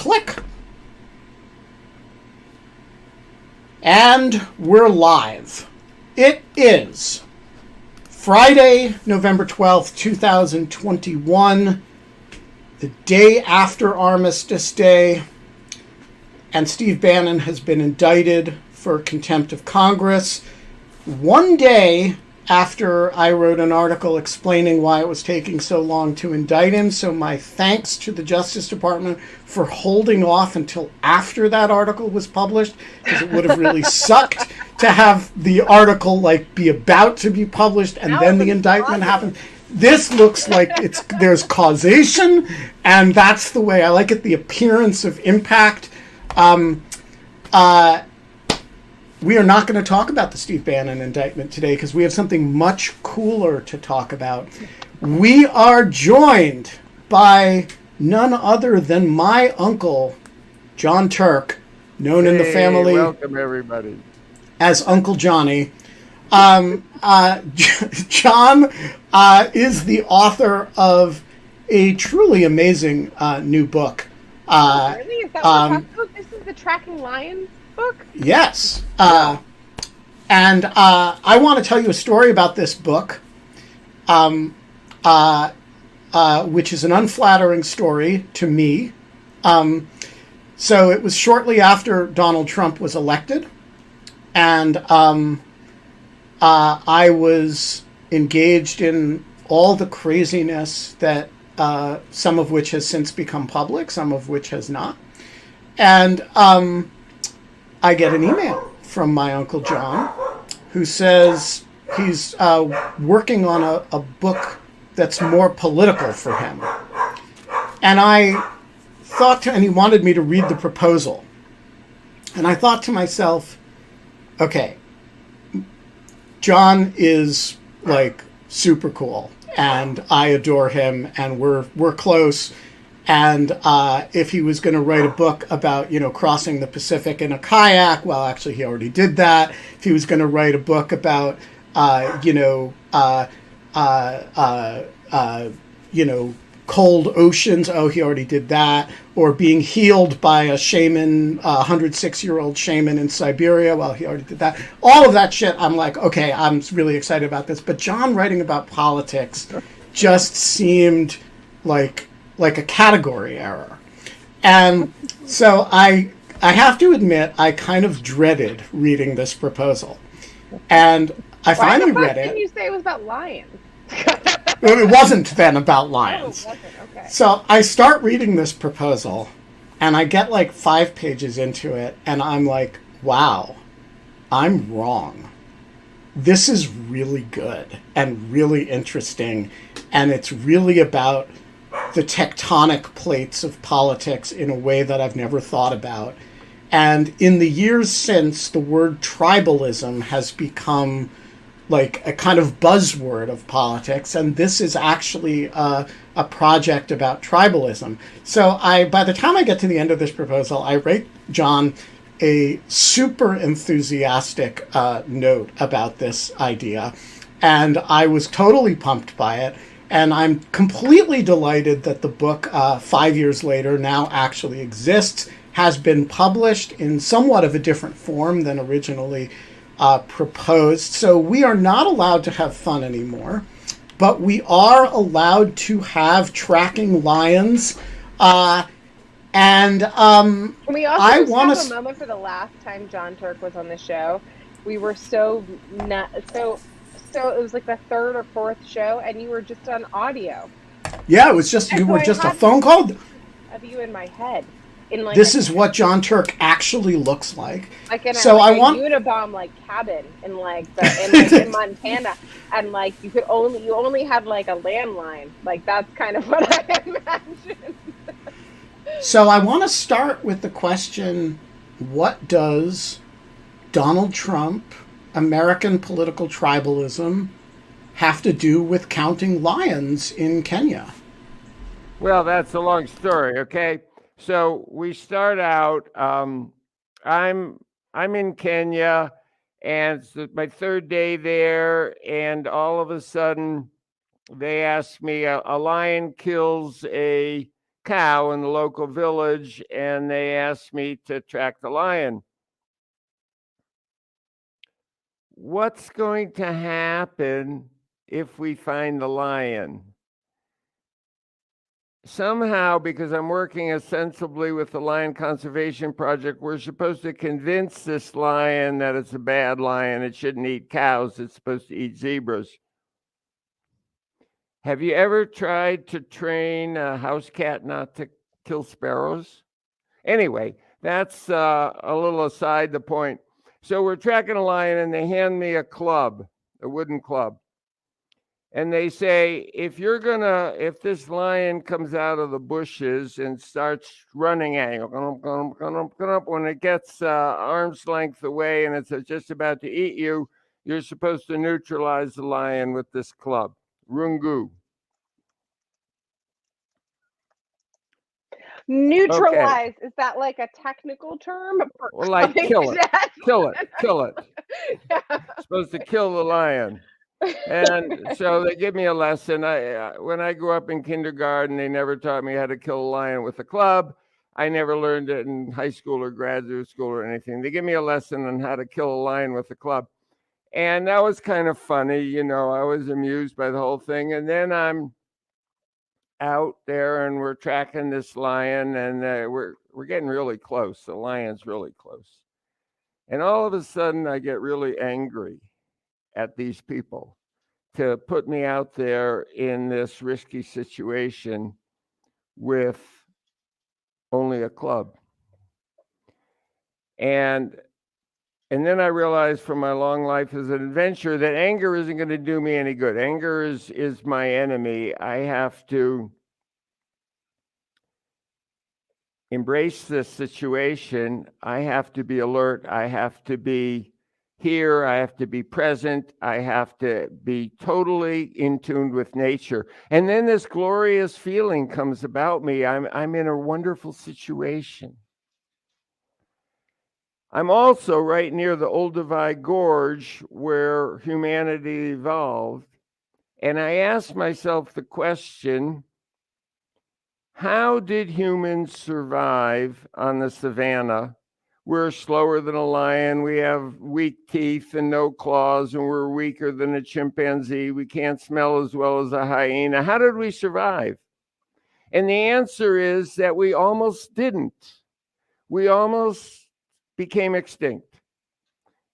Click. And we're live. It is Friday, November 12th, 2021, the day after Armistice Day, and Steve Bannon has been indicted for contempt of Congress. One day after I wrote an article explaining why it was taking so long to indict him, so my thanks to the Justice Department for holding off until after that article was published, because it would have really sucked to have the article be about to be published and then the indictment happened. This looks like there's causation, and that's the way I like it, the appearance of impact. We are not going to talk about the Steve Bannon indictment today because we have something much cooler to talk about. We are joined by none other than my uncle, Jon Turk, known in the family. Welcome, everybody. As Uncle Johnny. John is the author of a truly amazing new book. Really? Is that what we're talking about? This is the Tracking Lions book? Yes. And I want to tell you a story about this book, which is an unflattering story to me. So it was shortly after Donald Trump was elected, and I was engaged in all the craziness that some of which has since become public, some of which has not. And I get an email from my Uncle John who says he's working on a book that's more political for him. And I thought, and he wanted me to read the proposal. And I thought to myself, okay, John is super cool and I adore him and we're close. And if he was going to write a book about, crossing the Pacific in a kayak, well, actually, he already did that. If he was going to write a book about, cold oceans, oh, he already did that. Or being healed by a shaman, 106-year-old shaman in Siberia, well, he already did that. All of that shit, I'm like, okay, I'm really excited about this. But John writing about politics just seemed like a category error. And so I have to admit, I kind of dreaded reading this proposal. And I finally read it. Why didn't you say it was about lions? Well, it wasn't then about lions. Oh, it wasn't. Okay. So I start reading this proposal, and I get 5 pages into it, and I'm like, wow, I'm wrong. This is really good and really interesting, and it's really about the tectonic plates of politics in a way that I've never thought about. And in the years since, the word tribalism has become a kind of buzzword of politics, and this is actually a project about tribalism. So by the time I get to the end of this proposal, I write John a super enthusiastic note about this idea, and I was totally pumped by it. And I'm completely delighted that the book, 5 years later, now actually exists, has been published in somewhat of a different form than originally proposed. So we are not allowed to have fun anymore, but we are allowed to have Tracking Lions. Can we also have a moment for the last time Jon Turk was on the show? We were so it was the third or fourth show, and you were just on audio. Yeah, it was just a phone call. Of you in my head. This is what Jon Turk actually looks like. So I want a Unabomb cabin in in Montana, and you only had a landline. That's kind of what I imagine. So I want to start with the question: what does Donald Trump, American political tribalism, have to do with counting lions in Kenya? Well, that's a long story. Okay, so we start out. I'm in Kenya, and it's my third day there, and all of a sudden, they ask me, a lion kills a cow in the local village, and they asked me to track the lion. What's going to happen if we find the lion? Somehow, because I'm working ostensibly with the Lion Conservation Project, we're supposed to convince this lion that it's a bad lion. It shouldn't eat cows. It's supposed to eat zebras. Have you ever tried to train a house cat not to kill sparrows? Anyway, that's a little aside the point. So we're tracking a lion, and they hand me a club, a wooden club. And they say, if this lion comes out of the bushes and starts running at you, when it gets arm's length away and it's just about to eat you, you're supposed to neutralize the lion with this club. Rungu. Neutralize, okay. Is that like a technical term? Well, like kill it. Kill it. Yeah. Supposed to kill the lion. And so they give me a lesson. When I grew up in kindergarten, they never taught me how to kill a lion with a club. I never learned it in high school or graduate school or anything. They give me a lesson on how to kill a lion with a club. And that was kind of funny. You know, I was amused by the whole thing. And then I'm out there and we're tracking this lion, and we're getting really close. The lion's really close. And all of a sudden I get really angry at these people to put me out there in this risky situation with only a club. And then I realized from my long life as an adventurer that anger isn't going to do me any good. Anger is my enemy. I have to embrace this situation. I have to be alert. I have to be here. I have to be present. I have to be totally in tune with nature. And then this glorious feeling comes about me. I'm in a wonderful situation. I'm also right near the Olduvai Gorge where humanity evolved. And I asked myself the question, how did humans survive on the savannah? We're slower than a lion. We have weak teeth and no claws, and we're weaker than a chimpanzee. We can't smell as well as a hyena. How did we survive? And the answer is that we almost didn't. We almost became extinct.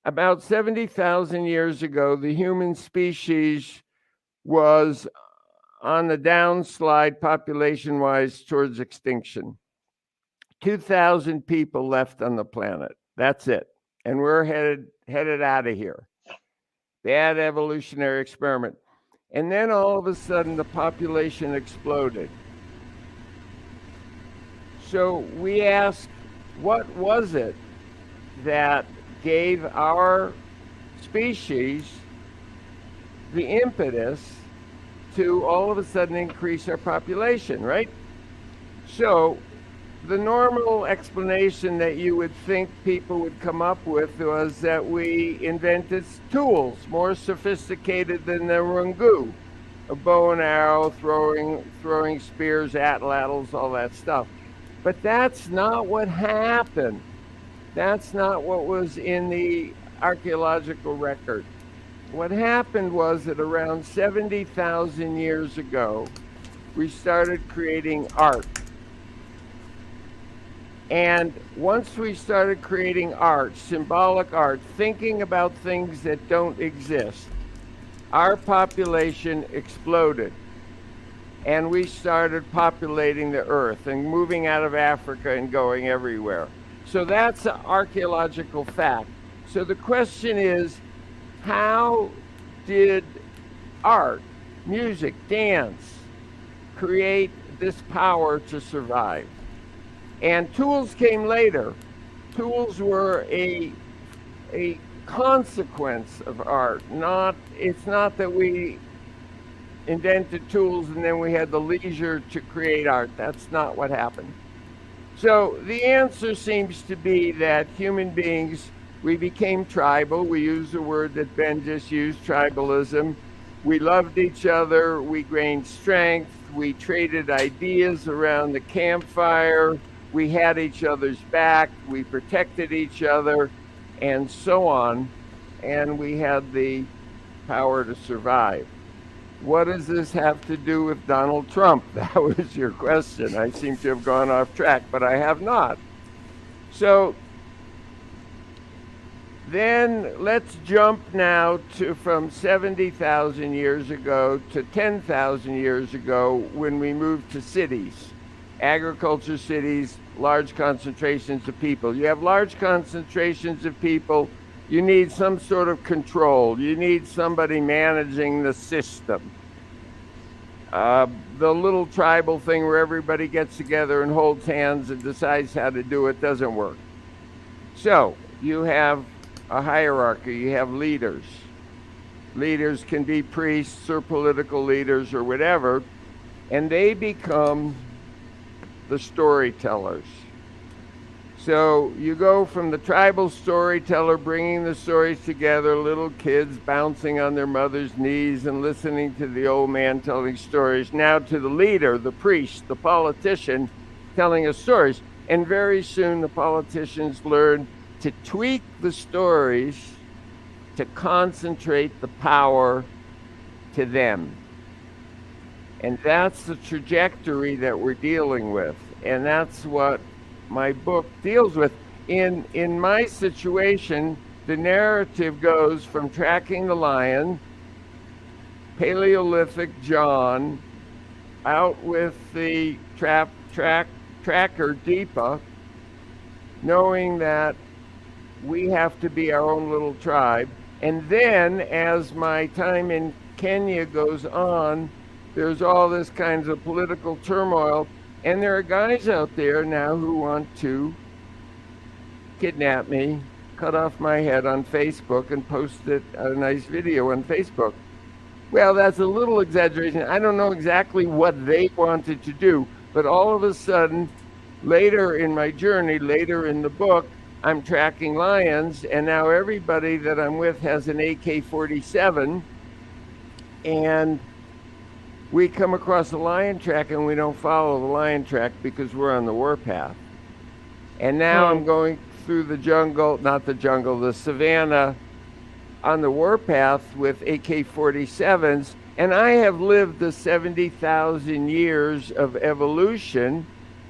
About 70,000 years ago, the human species was on the downslide population-wise towards extinction. 2,000 people left on the planet. That's it. And we're headed out of here. Bad evolutionary experiment. And then all of a sudden, the population exploded. So we asked, what was it that gave our species the impetus to all of a sudden increase our population, right? So the normal explanation that you would think people would come up with was that we invented tools more sophisticated than the rungu, a bow and arrow, throwing spears, atlatls, all that stuff. But that's not what happened. That's not what was in the archaeological record. What happened was that around 70,000 years ago, we started creating art. And once we started creating art, symbolic art, thinking about things that don't exist, our population exploded. And we started populating the earth and moving out of Africa and going everywhere. So that's an archaeological fact. So the question is, how did art, music, dance create this power to survive? And tools came later. Tools were a consequence of art. It's not that we invented tools and then we had the leisure to create art. That's not what happened. So the answer seems to be that human beings, we became tribal. We used the word that Ben just used, tribalism. We loved each other. We gained strength. We traded ideas around the campfire. We had each other's back. We protected each other, and so on. And we had the power to survive. What does this have to do with Donald Trump? That was your question. I seem to have gone off track, but I have not. So then let's jump now to from 70,000 years ago to 10,000 years ago when we moved to cities, agriculture cities, large concentrations of people. You have large concentrations of people, you need some sort of control. You need somebody managing the system. The little tribal thing where everybody gets together and holds hands and decides how to do it doesn't work. So you have a hierarchy, you have leaders. Leaders can be priests or political leaders or whatever, and they become the storytellers. So you go from the tribal storyteller bringing the stories together, little kids bouncing on their mother's knees and listening to the old man telling stories, now to the leader, the priest, the politician telling us stories. And very soon the politicians learn to tweak the stories to concentrate the power to them. And that's the trajectory that we're dealing with. And that's what my book deals with. In my situation, the narrative goes from tracking the lion, Paleolithic John, out with the tracker Deepa, knowing that we have to be our own little tribe. And then as my time in Kenya goes on, there's all this kinds of political turmoil. And there are guys out there now who want to kidnap me, cut off my head on Facebook and post it, a nice video on Facebook. Well, that's a little exaggeration. I don't know exactly what they wanted to do, but all of a sudden, later in my journey, later in the book, I'm tracking lions, and now everybody that I'm with has an AK-47, and we come across a lion track and we don't follow the lion track because we're on the warpath. And now I'm going through the jungle, not the jungle, the savannah on the warpath with AK-47s. And I have lived the 70,000 years of evolution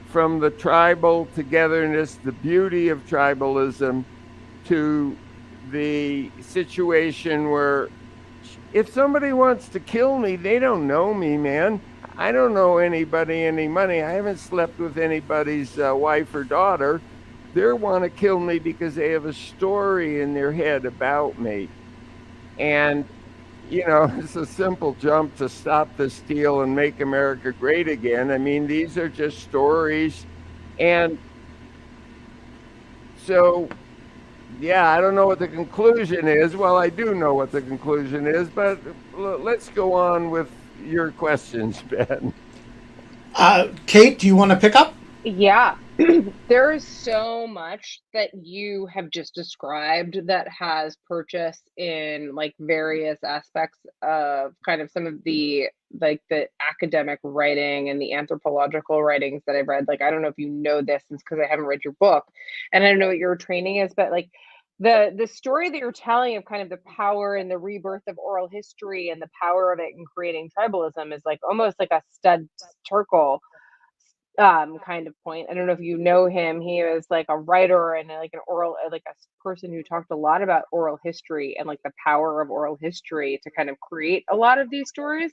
from the tribal togetherness, the beauty of tribalism, to the situation where if somebody wants to kill me, they don't know me, man. I don't know anybody, any money. I haven't slept with anybody's wife or daughter. They want to kill me because they have a story in their head about me. And, you know, it's a simple jump to stop the steal and make America great again. I mean, these are just stories. And so, yeah, I don't know what the conclusion is. Well, I do know what the conclusion is, but let's go on with your questions, Ben. Kate, do you want to pick up? Yeah. There is so much that you have just described that has purchase in like various aspects of kind of some of the like the academic writing and the anthropological writings that I've read. Like, I don't know if you know this because I haven't read your book and I don't know what your training is, but like the story that you're telling of kind of the power and the rebirth of oral history and the power of it in creating tribalism is like almost like a stud Turkle kind of point. I don't know if you know him. He was like a writer and like an oral, like a person who talked a lot about oral history and like the power of oral history to kind of create a lot of these stories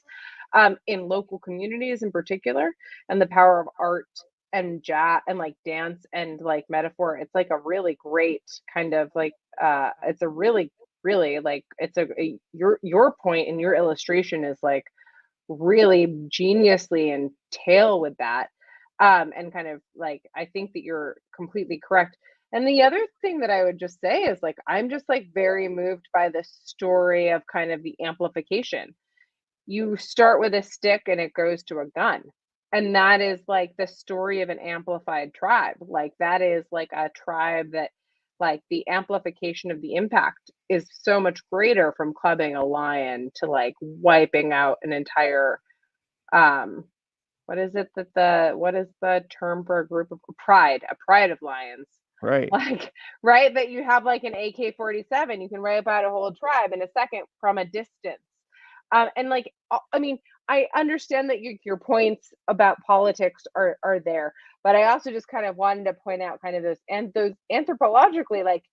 in local communities in particular, and the power of art and jazz and like dance and like metaphor. It's like a really great kind of like it's a really like it's a your point and your illustration is like really geniusly in tail with that. And kind of like, I think that you're completely correct. And the other thing that I would just say is like, I'm just like very moved by the story of kind of the amplification. You start with a stick and it goes to a gun. And that is like the story of an amplified tribe. Like that is like a tribe that like the amplification of the impact is so much greater from clubbing a lion to like wiping out an entire what is it that what is the term for a group of pride? A pride of lions. Right. Like, right, that you have like an AK-47, you can wipe out a whole tribe in a second from a distance. And like, I mean, I understand that your points about politics are there, but I also just kind of wanted to point out kind of those anthropologically, like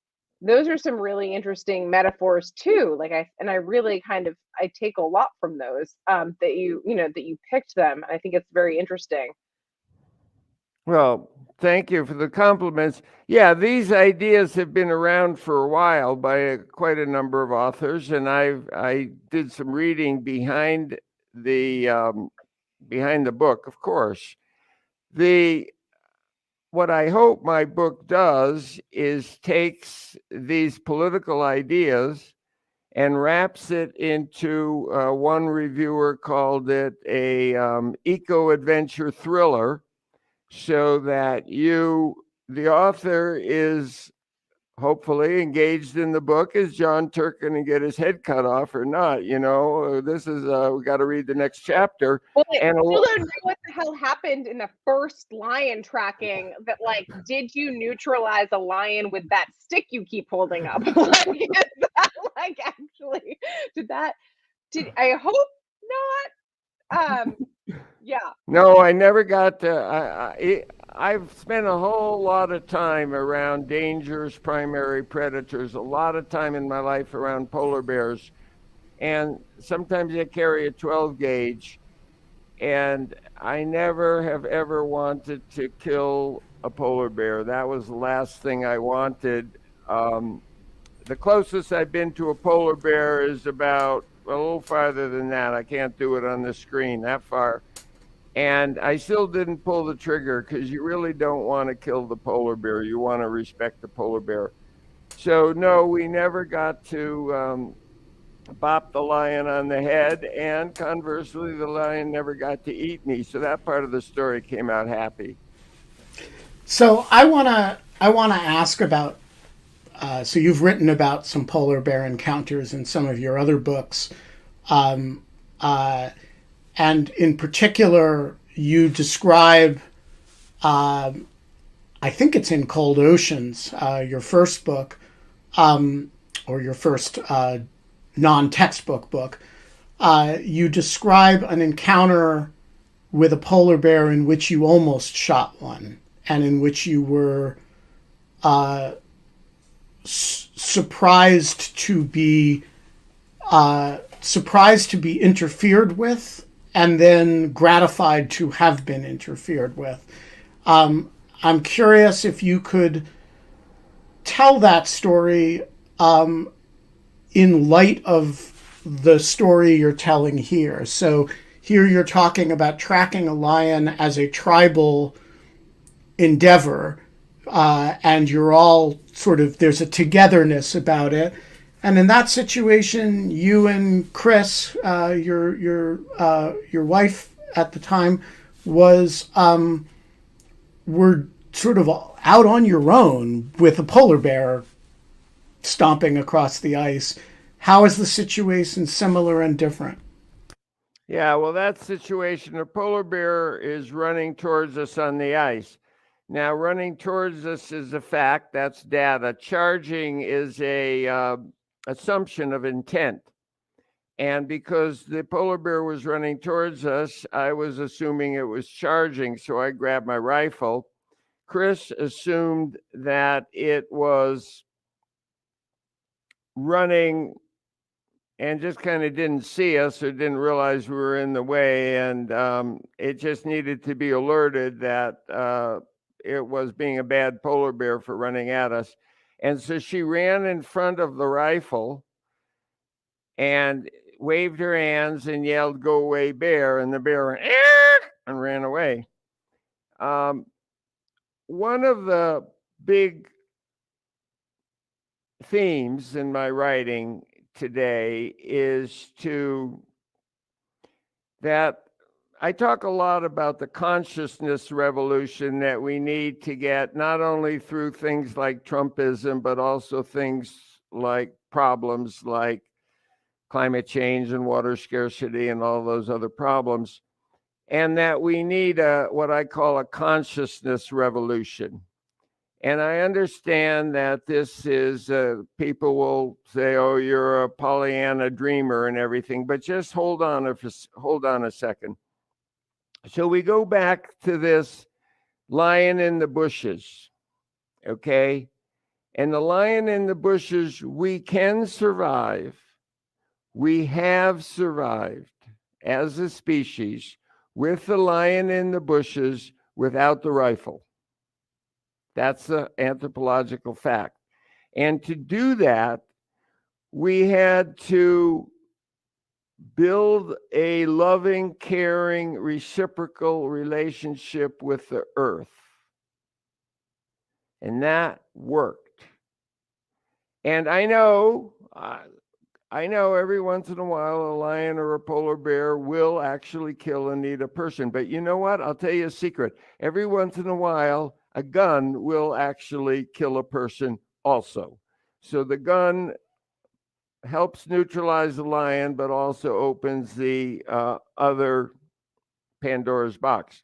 those are some really interesting metaphors too. Like I really kind of I take a lot from those that that you picked them. I think it's very interesting. Well, thank you for the compliments. Yeah, these ideas have been around for a while by quite a number of authors, and I did some reading behind the book, of course. What I hope my book does is takes these political ideas and wraps it into one reviewer called it a eco-adventure thriller, so that the author, is hopefully engaged in the book. Is Jon Turk going to get his head cut off or not? This is we got to read the next chapter. Well, I still don't know what the hell happened in the first lion tracking. That like, did you neutralize a lion with that stick you keep holding up? Like, is that like actually? Did I hope not? Yeah. No, I never got to. I've spent a whole lot of time around dangerous primary predators, a lot of time in my life around polar bears. And sometimes they carry a 12 gauge. And I never have ever wanted to kill a polar bear. That was the last thing I wanted. The closest I've been to a polar bear is about a little farther than that. I can't do it on the screen that far. And I still didn't pull the trigger because you really don't want to kill the polar bear. You want to respect the polar bear. So no, we never got to bop the lion on the head, and conversely, the lion never got to eat me. So that part of the story came out happy. So I wanna ask about. So you've written about some polar bear encounters in some of your other books. And in particular, you describe, I think it's in Cold Oceans, your first book, or your first non-textbook book. You describe an encounter with a polar bear in which you almost shot one, and in which you were surprised to be interfered with, and then gratified to have been interfered with. I'm curious if you could tell that story in light of the story you're telling here. So here you're talking about tracking a lion as a tribal endeavor, and you're all sort of, there's a togetherness about it. And in that situation, you and Chris, your wife at the time, were sort of out on your own with a polar bear stomping across the ice. How is the situation similar and different? Yeah, well, that situation, a polar bear is running towards us on the ice. Now, running towards us is a fact. That's data. Charging is a assumption of intent. And because the polar bear was running towards us, I was assuming it was charging. So I grabbed my rifle. Chris assumed that it was running and just kind of didn't see us or didn't realize we were in the way. And it just needed to be alerted that it was being a bad polar bear for running at us. And so she ran in front of the rifle and waved her hands and yelled, "Go away, bear." And the bear went, and ran away. One of the big themes in my writing today is that I talk a lot about the consciousness revolution that we need to get, not only through things like Trumpism, but also things like problems like climate change and water scarcity and all those other problems. and that we need what I call a consciousness revolution. And I understand that this is, people will say, oh, you're a Pollyanna dreamer and everything, but just hold on a second. So we go back to this lion in the bushes, okay? And the lion in the bushes, we can survive. We have survived as a species with the lion in the bushes without the rifle. That's the anthropological fact. And to do that, we had to build a loving, caring, reciprocal relationship with the earth. And that worked. And I know every once in a while a lion or a polar bear will actually kill and eat a person. But you know what? I'll tell you a secret. Every once in a while, a gun will actually kill a person also. So the gun helps neutralize the lion, but also opens the other Pandora's box.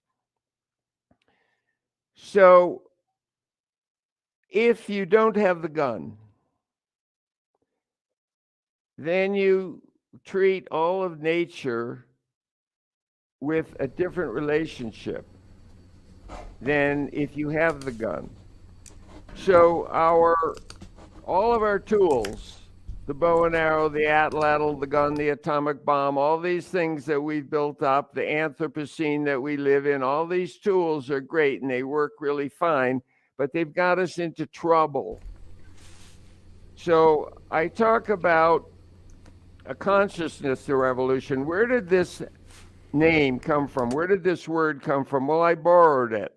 So if you don't have the gun, then you treat all of nature with a different relationship than if you have the gun. So all of our tools, the bow and arrow, the atlatl, the gun, the atomic bomb, all these things that we've built up, the Anthropocene that we live in, all these tools are great and they work really fine, but they've got us into trouble. So I talk about a consciousness revolution. Where did this name come from? Where did this word come from? Well, I borrowed it.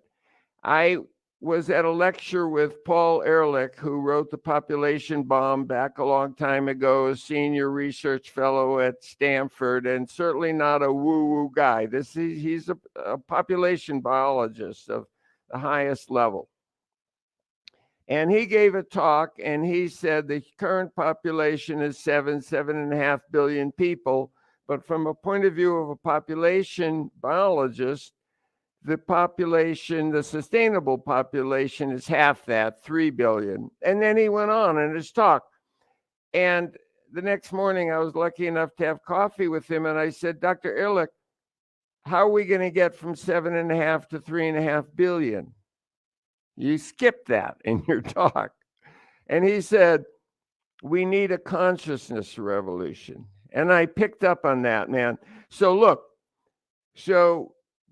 I was at a lecture with Paul Ehrlich, who wrote The Population Bomb back a long time ago, a senior research fellow at Stanford, and certainly not a woo-woo guy. He's a population biologist of the highest level. And he gave a talk and he said the current population is 7.5 billion people. But from a point of view of a population biologist, the population, the sustainable population is half that, 3 billion. And then he went on in his talk. And the next morning I was lucky enough to have coffee with him. And I said, Dr. Ehrlich, how are we going to get from 7.5 to 3.5 billion? You skipped that in your talk. And he said, we need a consciousness revolution. And I picked up on that, man. So look,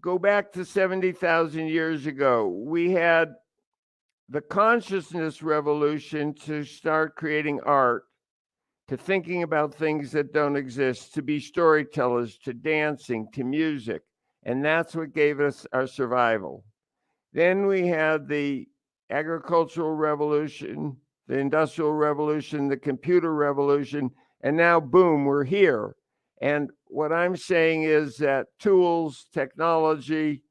go back to 70,000 years ago. We had the consciousness revolution to start creating art, to thinking about things that don't exist, to be storytellers, to dancing, to music. And that's what gave us our survival. Then we had the agricultural revolution, the industrial revolution, the computer revolution, and now, boom, we're here. And what I'm saying is that tools, technology,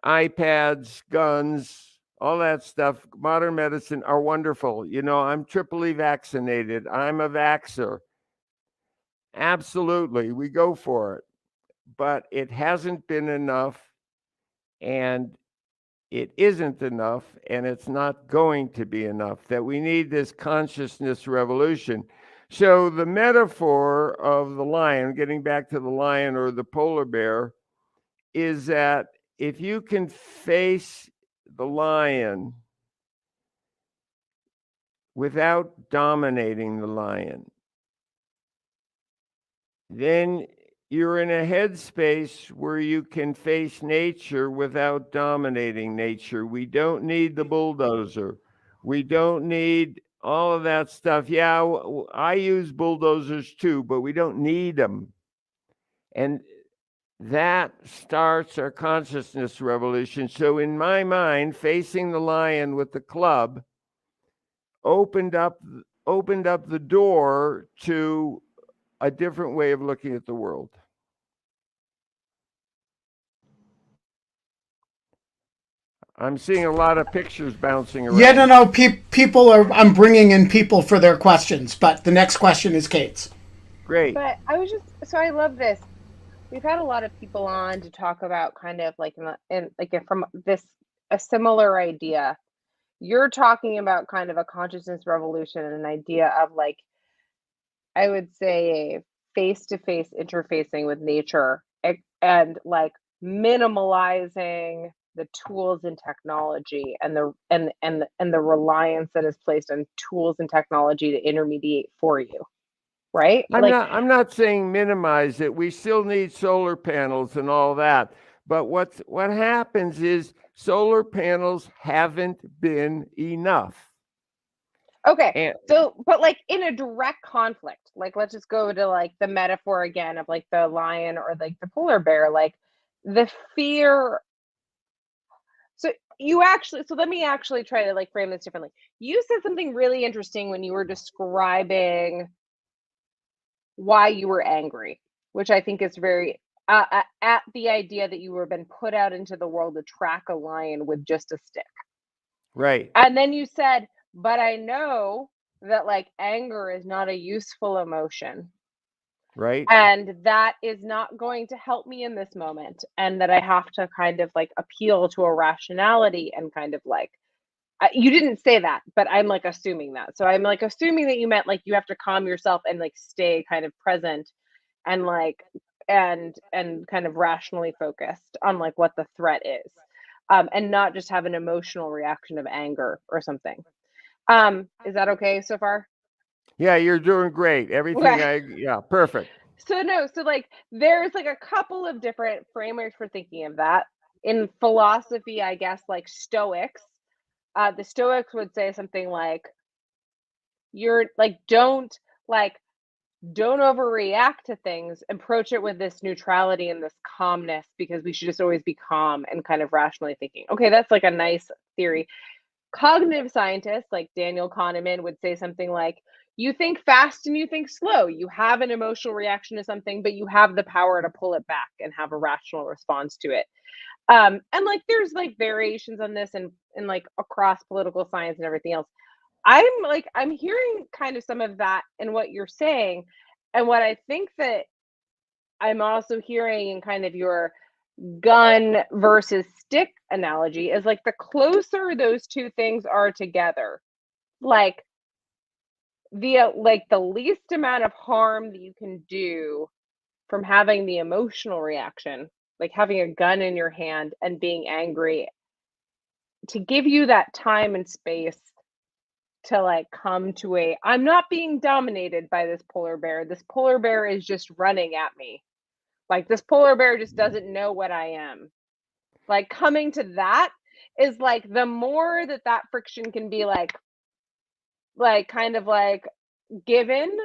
iPads, guns, all that stuff, modern medicine are wonderful. You know, I'm triply vaccinated. I'm a vaxxer. Absolutely, we go for it. But it hasn't been enough, and it isn't enough, and it's not going to be enough, that we need this consciousness revolution. So the metaphor of the lion, getting back to the lion or the polar bear, is that if you can face the lion without dominating the lion, then you're in a headspace where you can face nature without dominating nature. We don't need the bulldozer. We don't need all of that stuff. Yeah, I use bulldozers too, but we don't need them. And that starts our consciousness revolution. So in my mind, facing the lion with the club opened up the door to a different way of looking at the world. I'm seeing a lot of pictures bouncing around. Yeah, no. People are. I'm bringing in people for their questions, but the next question is Kate's. Great. But I was so I love this. we've had a lot of people on to talk about kind of like from this a similar idea. You're talking about kind of a consciousness revolution and an idea of like, I would say, a face-to-face interfacing with nature and like minimalizing the tools and technology and the reliance that is placed on tools and technology to intermediate for you, right? I'm not saying minimize it. We still need solar panels and all that. But what happens is solar panels haven't been enough. Okay. And, so, but like in a direct conflict, like let's just go to like the metaphor again of like the lion or like the polar bear, like the fear. So let me actually try to like frame this differently. You said something really interesting when you were describing why you were angry, which I think is very at the idea that you were been put out into the world to track a lion with just a stick. right. And then you said, but I know that like anger is not a useful emotion. Right. And that is not going to help me in this moment. And that I have to kind of like appeal to a rationality and kind of like, you didn't say that, but I'm like assuming that. So I'm like assuming that you meant like you have to calm yourself and like stay kind of present and like and kind of rationally focused on like what the threat is, and not just have an emotional reaction of anger or something. Is that okay so far? Yeah, you're doing great. Everything yeah, perfect. So no, so like there's like a couple of different frameworks for thinking of that. In philosophy, I guess like Stoics, the Stoics would say something like you're like don't overreact to things, approach it with this neutrality and this calmness, because we should just always be calm and kind of rationally thinking. Okay, that's like a nice theory. Cognitive scientists like Daniel Kahneman would say something like, you think fast and you think slow. You have an emotional reaction to something, but you have the power to pull it back and have a rational response to it. And like there's like variations on this and like across political science and everything else. I'm hearing kind of some of that in what you're saying. And what I think that I'm also hearing in kind of your gun versus stick analogy is like the closer those two things are together, like the least amount of harm that you can do from having the emotional reaction, like having a gun in your hand and being angry, to give you that time and space to like come to I'm not being dominated by this polar bear. This polar bear is just running at me. Like this polar bear just doesn't know what I am. Like coming to that is like the more that friction can be like kind of like given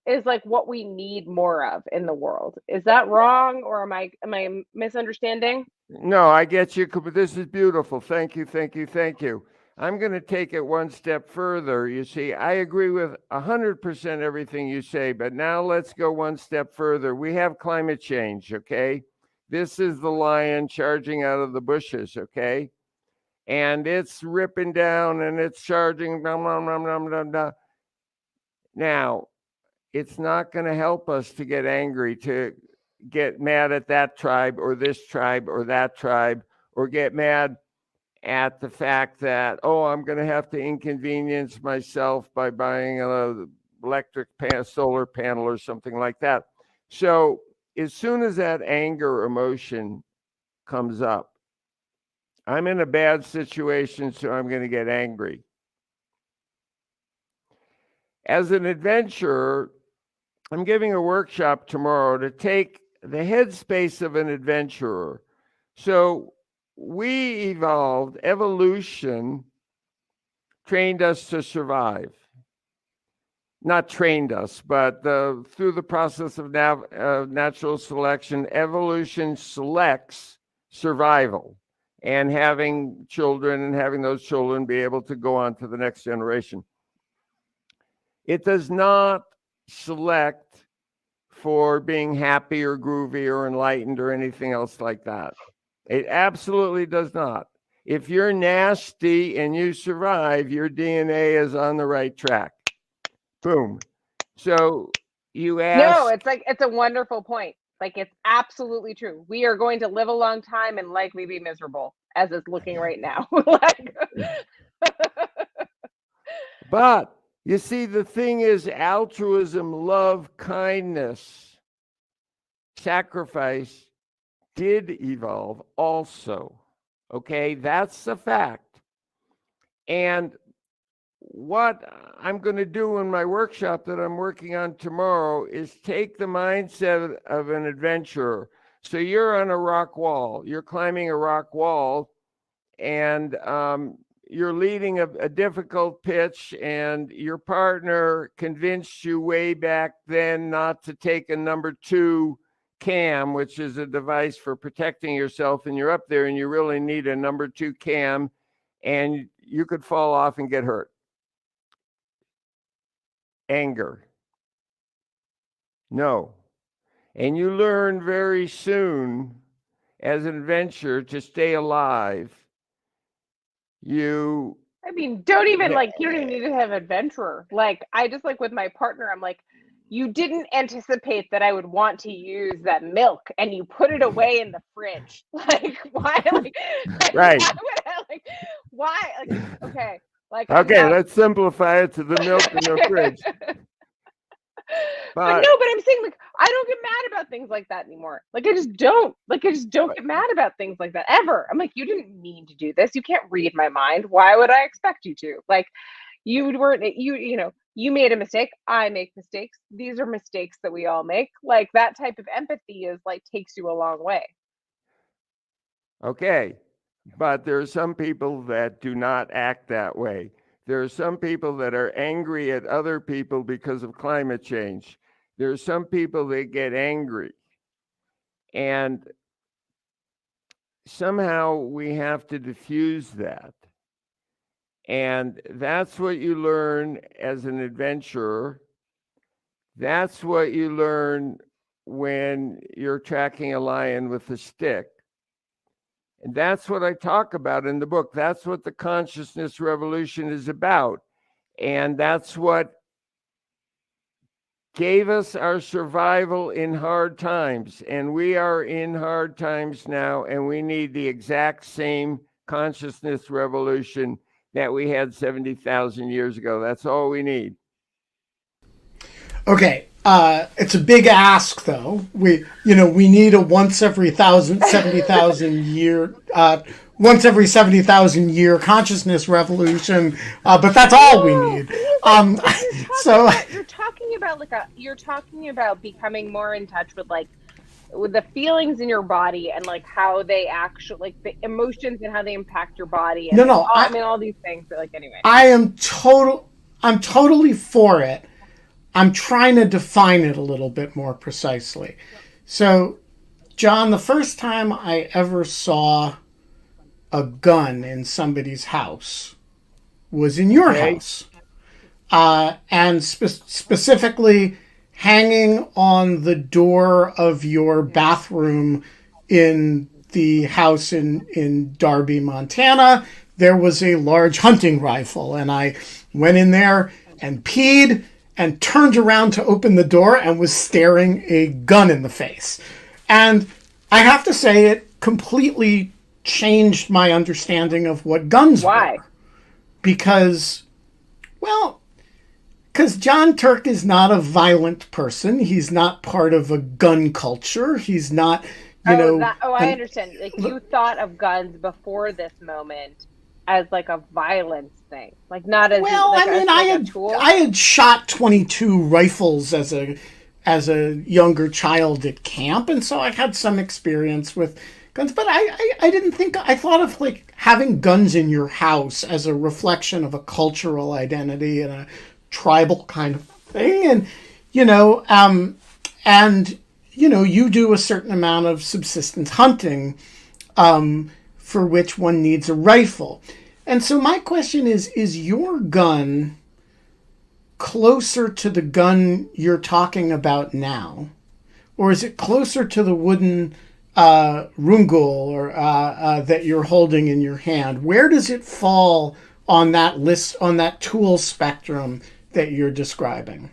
is like what we need more of in the world. Is that wrong, or am I misunderstanding? No, I get you. This is beautiful. Thank you, thank you, thank you. I'm going to take it one step further. You see, I agree with 100% everything you say, but now let's go one step further. We have climate change, okay? This is the lion charging out of the bushes, okay? And it's ripping down and it's charging. Blah, blah, blah, blah, blah, blah. Now, it's not going to help us to get angry, to get mad at that tribe or this tribe or that tribe, or get mad at the fact that, oh, I'm going to have to inconvenience myself by buying an electric solar panel or something like that. So as soon as that anger emotion comes up, I'm in a bad situation, so I'm going to get angry. As an adventurer, I'm giving a workshop tomorrow to take the headspace of an adventurer. So we evolved, evolution trained us to survive. Not trained us, but through the process of natural selection, evolution selects survival and having children and having those children be able to go on to the next generation. It does not select for being happy or groovy or enlightened or anything else like that. It absolutely does not. If you're nasty and you survive, your DNA is on the right track. Boom. So you ask. No, it's like, it's a wonderful point. Like, it's absolutely true. We are going to live a long time and likely be miserable, as it's looking right now. Like, but you see, the thing is, altruism, love, kindness, sacrifice did evolve also. Okay, that's the fact. And what I'm going to do in my workshop that I'm working on tomorrow is take the mindset of an adventurer. So you're on a rock wall, you're climbing a rock wall, and you're leading a difficult pitch, and your partner convinced you way back then not to take a number 2 cam, which is a device for protecting yourself, and you're up there and you really need a number 2 cam, and you could fall off and get hurt. Anger. No. And you learn very soon as an adventurer to stay alive. I mean, don't even like, you don't even need to have adventurer. Like, I just, like, with my partner, I'm like, you didn't anticipate that I would want to use that milk, and you put it away in the fridge. Like, why? Like, right. Why? Like, okay. Like, okay, let's simplify it to the milk in the fridge. But no, but I'm saying, like, I don't get mad about things like that anymore. Like, I just don't get mad about things like that ever. I'm like, you didn't mean to do this. You can't read my mind. Why would I expect you to? Like, you made a mistake. I make mistakes. These are mistakes that we all make. Like, that type of empathy is like, takes you a long way. Okay. But there are some people that do not act that way. There are some people that are angry at other people because of climate change. There are some people that get angry. And somehow we have to diffuse that. And that's what you learn as an adventurer. That's what you learn when you're tracking a lion with a stick. And that's what I talk about in the book. That's what the consciousness revolution is about. And that's what gave us our survival in hard times. And we are in hard times now, and we need the exact same consciousness revolution that we had 70,000 years ago. That's all we need. Okay. It's a big ask, though. We need a once every 70,000 year consciousness revolution, but that's all we need. You're talking about becoming more in touch with the feelings in your body, and like how they actually, like, the emotions and how they impact your body. And I mean, all these things. But, like, anyway, I'm totally for it. I'm trying to define it a little bit more precisely. So, John, the first time I ever saw a gun in somebody's house was in your house. And specifically hanging on the door of your bathroom in the house in Darby, Montana, there was a large hunting rifle. And I went in there and peed and turned around to open the door and was staring a gun in the face. And I have to say, it completely changed my understanding of what guns were. Because Jon Turk is not a violent person. He's not part of a gun culture. He's not, I understand. Like, you thought of guns before this moment as like a violence thing, like not as I had shot 22 rifles as a younger child at camp, and so I had some experience with guns. But I thought of like having guns in your house as a reflection of a cultural identity and a tribal kind of thing, and you do a certain amount of subsistence hunting. For which one needs a rifle. And so my question is your gun closer to the gun you're talking about now? Or is it closer to the wooden rungul or that you're holding in your hand? Where does it fall on that list, on that tool spectrum that you're describing?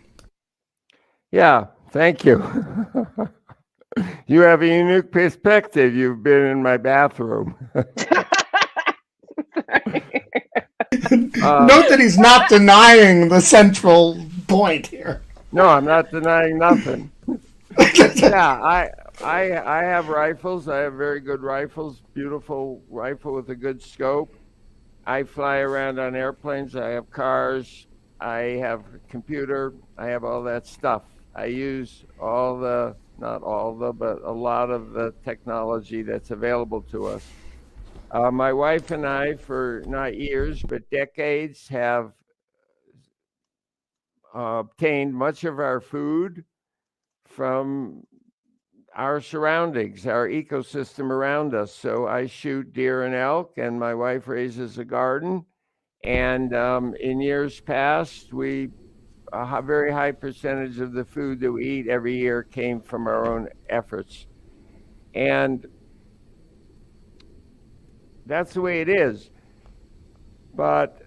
Yeah, thank you. You have a unique perspective. You've been in my bathroom. Note that he's not denying the central point here. No, I'm not denying nothing. Yeah, I have rifles. I have very good rifles. Beautiful rifle with a good scope. I fly around on airplanes. I have cars. I have a computer. I have all that stuff. I use all the, not all the, but a lot of the technology that's available to us. My wife and I, for not years, but decades, have obtained much of our food from our surroundings, our ecosystem around us. So I shoot deer and elk, and my wife raises a garden. And in years past, a very high percentage of the food that we eat every year came from our own efforts. And that's the way it is. But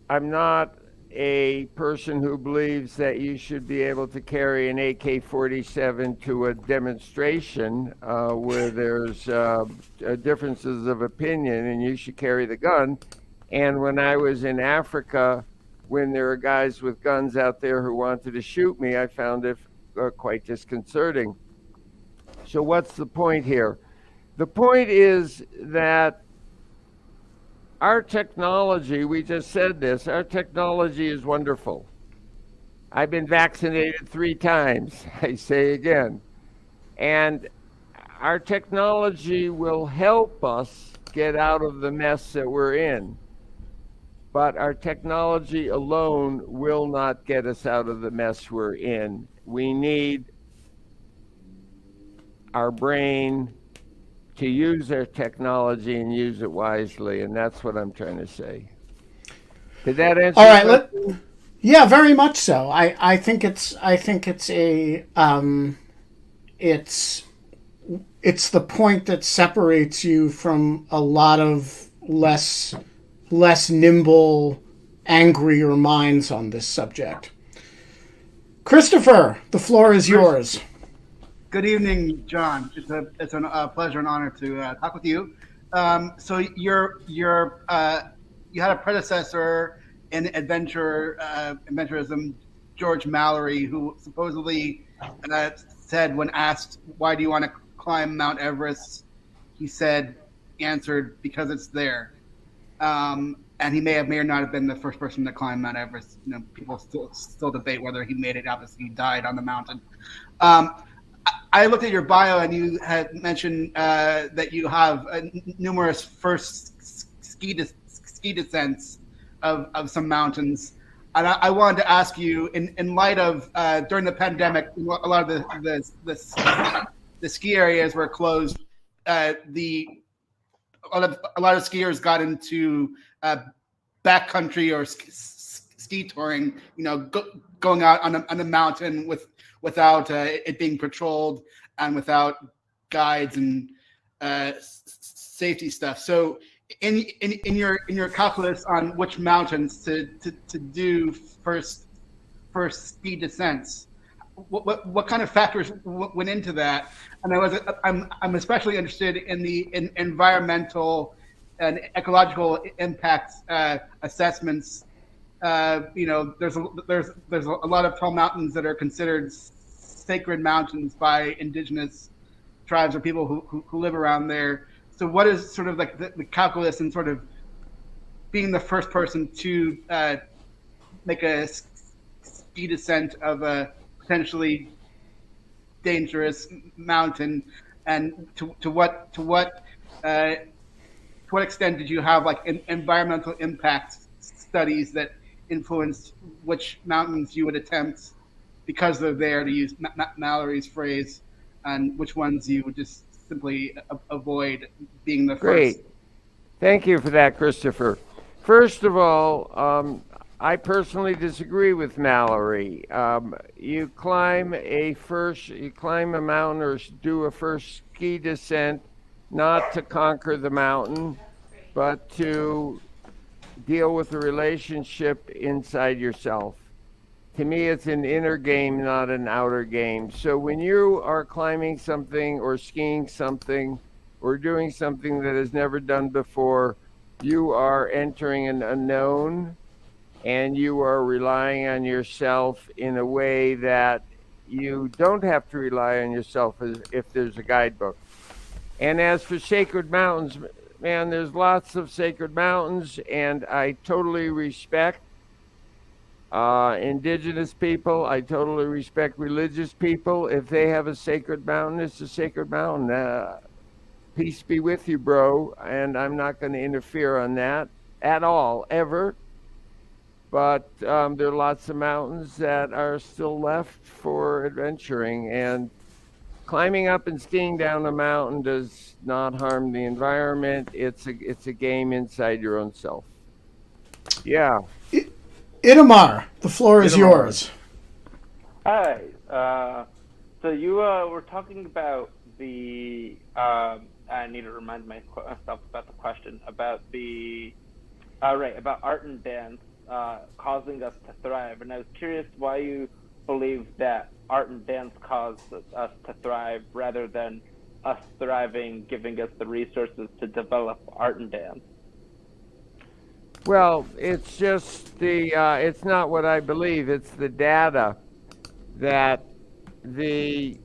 I'm not a person who believes that you should be able to carry an AK-47 to a demonstration where there's differences of opinion, and you should carry the gun. And when I was in Africa, when there were guys with guns out there who wanted to shoot me, I found it quite disconcerting. So what's the point here? The point is that our technology, we just said this, our technology is wonderful. I've been vaccinated 3 times, I say again. And our technology will help us get out of the mess that we're in. But our technology alone will not get us out of the mess we're in. We need our brain to use our technology and use it wisely, and that's what I'm trying to say. Did that answer? All right, yeah, very much so. I think it's the point that separates you from a lot of less nimble, angrier minds on this subject. Christopher, the floor is yours. Good evening, John. It's a pleasure and honor to talk with you. So you had a predecessor in adventurism, George Mallory, who supposedly said, when asked, "Why do you want to climb Mount Everest?" he answered, "Because it's there." And he may or not have been the first person to climb Mount Everest. You know, people still debate whether he made it. Obviously, he died on the mountain. I looked at your bio, and you had mentioned that you have numerous first ski descents of some mountains. And I wanted to ask you, in light of during the pandemic, a lot of the ski areas were closed. A lot of skiers got into backcountry or ski touring. You know, going out on a mountain without it being patrolled and without guides and safety stuff. So, in your calculus on which mountains to do first ski descents, what kind of factors went into that? And I'm especially interested in the environmental and ecological impact assessments. You know, there's a lot of tall mountains that are considered sacred mountains by indigenous tribes or people who live around there. So what is sort of like the calculus and sort of being the first person to make a ski descent of a potentially dangerous mountain, and to what extent did you have like environmental impact studies that influenced which mountains you would attempt because they're there, to use Mallory's phrase, and which ones you would just simply avoid being the Great. first? Thank you for that, Christopher. First of all, I personally disagree with Mallory. You climb a mountain or do a first ski descent, not to conquer the mountain, but to deal with the relationship inside yourself, To me, it's an inner game, not an outer game. So when you are climbing something or skiing something or doing something that is never done before, you are entering an unknown, and you are relying on yourself in a way that you don't have to rely on yourself as if there's a guidebook. And as for sacred mountains, man, there's lots of sacred mountains, and I totally respect indigenous people. I totally respect religious people. If they have a sacred mountain, it's a sacred mountain. Peace be with you, bro. And I'm not going to interfere on that at all, ever. But there are lots of mountains that are still left for adventuring. And climbing up and skiing down a mountain does not harm the environment. It's a game inside your own self. Yeah. Itamar, the floor is yours. Hi. So you were talking about the. I need to remind myself about the question about the. About art and dance causing us to thrive, and I was curious why you believe that art and dance cause us to thrive rather than us thriving, giving us the resources to develop art and dance. Well, it's just it's not what I believe. It's the data that the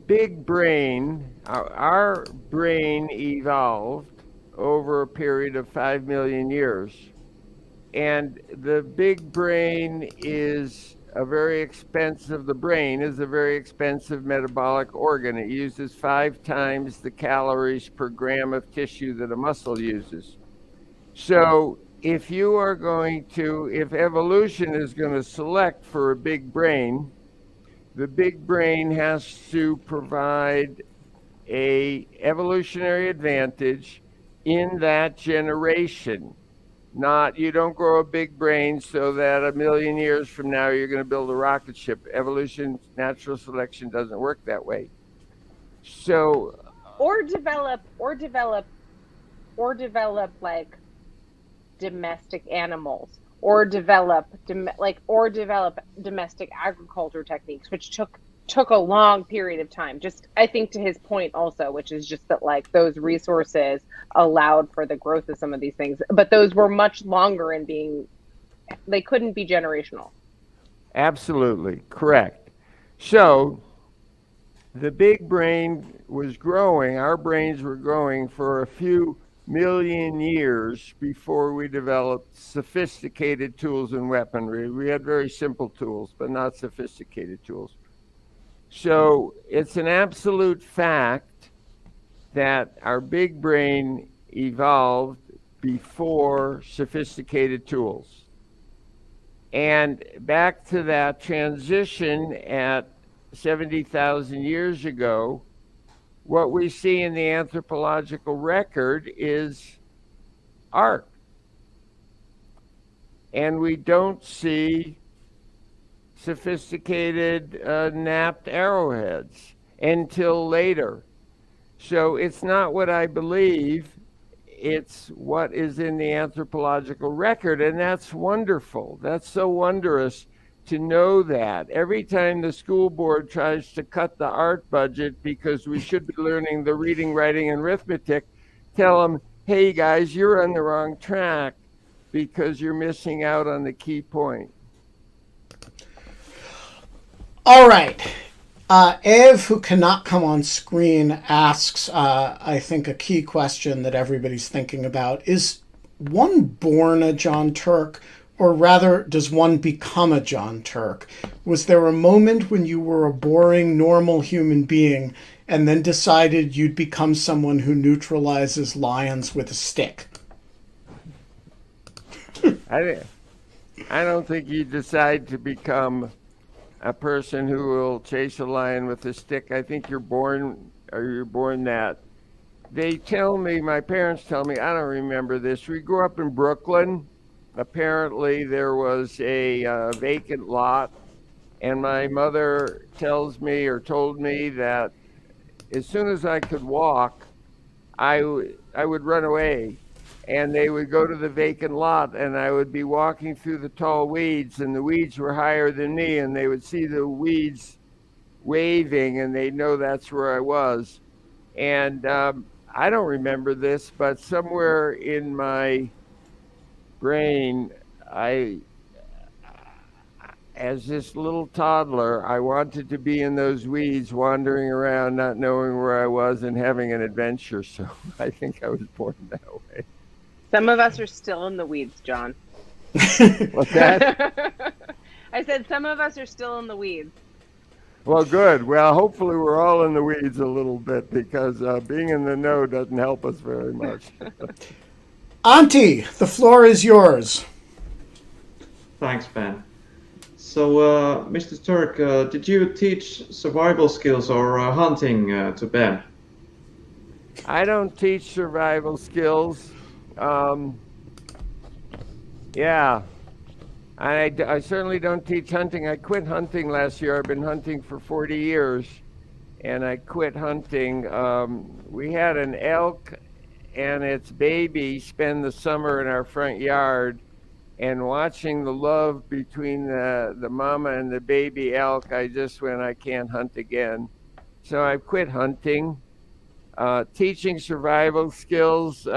big brain, our brain evolved over a period of 5 million years. And the big brain is the brain is a very expensive metabolic organ. It uses 5 times the calories per gram of tissue that a muscle uses. So if evolution is going to select for a big brain, the big brain has to provide a evolutionary advantage in that generation. You don't grow a big brain so that 1 million years from now you're going to build a rocket ship. Evolution, natural selection doesn't work that way. So, or develop like domestic animals, or develop domestic agriculture techniques, which took a long period of time. Just, I think, to his point also, which is just that like those resources allowed for the growth of some of these things, but those were much longer in they couldn't be generational. Absolutely correct. So the big brain was growing, our brains were growing for a few million years before we developed sophisticated tools and weaponry. We had very simple tools, but not sophisticated tools. So it's an absolute fact that our big brain evolved before sophisticated tools. And back to that transition at 70,000 years ago, what we see in the anthropological record is art. And we don't see sophisticated napped arrowheads until later. So it's not what I believe, it's what is in the anthropological record, and that's wonderful. That's so wondrous to know that. Every time the school board tries to cut the art budget because we should be learning the reading, writing, and arithmetic, tell them, hey guys, you're on the wrong track because you're missing out on the key point. All right. Ev, who cannot come on screen, asks, I think, a key question that everybody's thinking about. Is one born a Jon Turk, or rather, does one become a Jon Turk? Was there a moment when you were a boring, normal human being and then decided you'd become someone who neutralizes lions with a stick? I don't think you decide to become a person who will chase a lion with a stick. I think you're born that. They tell me, my parents tell me, I don't remember this. We grew up in Brooklyn. Apparently there was a vacant lot, and my mother told me that as soon as I could walk, I would run away. and they would go to the vacant lot, and I would be walking through the tall weeds, and the weeds were higher than me, and they would see the weeds waving, and they'd know that's where I was. And I don't remember this, but somewhere in my brain, as this little toddler, I wanted to be in those weeds, wandering around, not knowing where I was and having an adventure. So I think I was born that way. Some of us are still in the weeds, John. What's that? I said some of us are still in the weeds. Well, good. Well, hopefully we're all in the weeds a little bit, because being in the know doesn't help us very much. Auntie, the floor is yours. Thanks, Ben. So, Mr. Turk, did you teach survival skills or hunting to Ben? I don't teach survival skills. Yeah. I certainly don't teach hunting. I quit hunting last year. I've been hunting for 40 years, and I quit hunting. We had an elk and its baby spend the summer in our front yard, and watching the love between the mama and the baby elk, I just went, I can't hunt again. So I quit hunting. Teaching survival skills,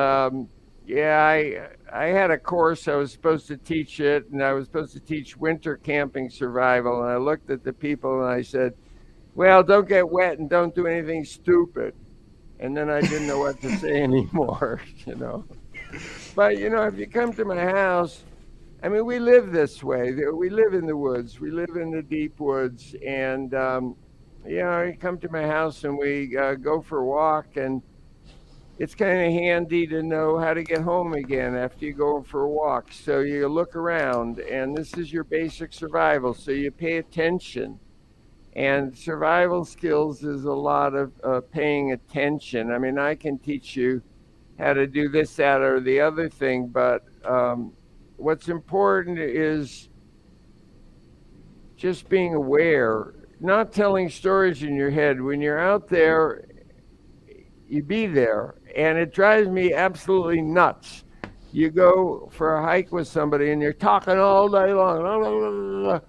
yeah, I had a course. I was supposed to teach it, and I was supposed to teach winter camping survival. And I looked at the people and I said, well, don't get wet and don't do anything stupid. And then I didn't know what to say anymore, you know. But, you know, if you come to my house, I mean, we live this way. We live in the woods. We live in the deep woods. And, you know, you come to my house and we go for a walk, and it's kind of handy to know how to get home again after you go for a walk. So you look around, and this is your basic survival. So you pay attention. And survival skills is a lot of paying attention. I mean, I can teach you how to do this, that, or the other thing, but what's important is just being aware, not telling stories in your head. When you're out there, you be there. And it drives me absolutely nuts. You go for a hike with somebody and you're talking all day long.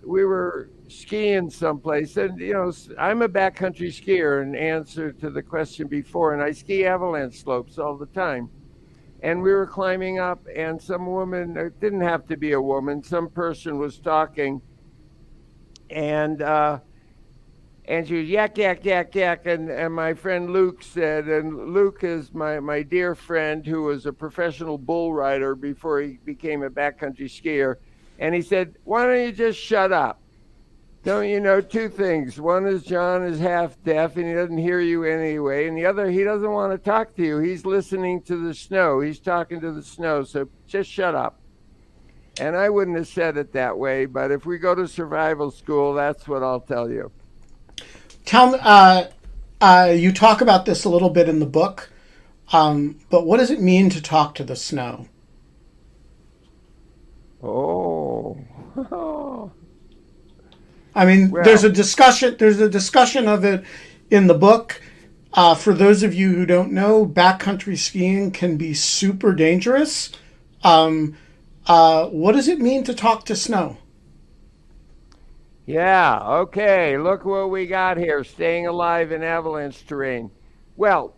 We were skiing someplace, and you know, I'm a backcountry skier in answer to the question before, and I ski avalanche slopes all the time. And we were climbing up, and some woman, it didn't have to be a woman, some person was talking, and she was yak, yak, yak, yak, and my friend Luke said, and Luke is my dear friend who was a professional bull rider before he became a backcountry skier, and he said, why don't you just shut up? Don't you know two things? One is John is half deaf and he doesn't hear you anyway. And the other, he doesn't want to talk to you. He's listening to the snow. He's talking to the snow. So just shut up. And I wouldn't have said it that way, but if we go to survival school, that's what I'll tell you. Tell me, you talk about this a little bit in the book, but what does it mean to talk to the snow? Oh. I mean, well, there's a discussion of it in the book. For those of you who don't know, backcountry skiing can be super dangerous. What does it mean to talk to snow? Yeah, okay, look what we got here, staying alive in avalanche terrain. Well,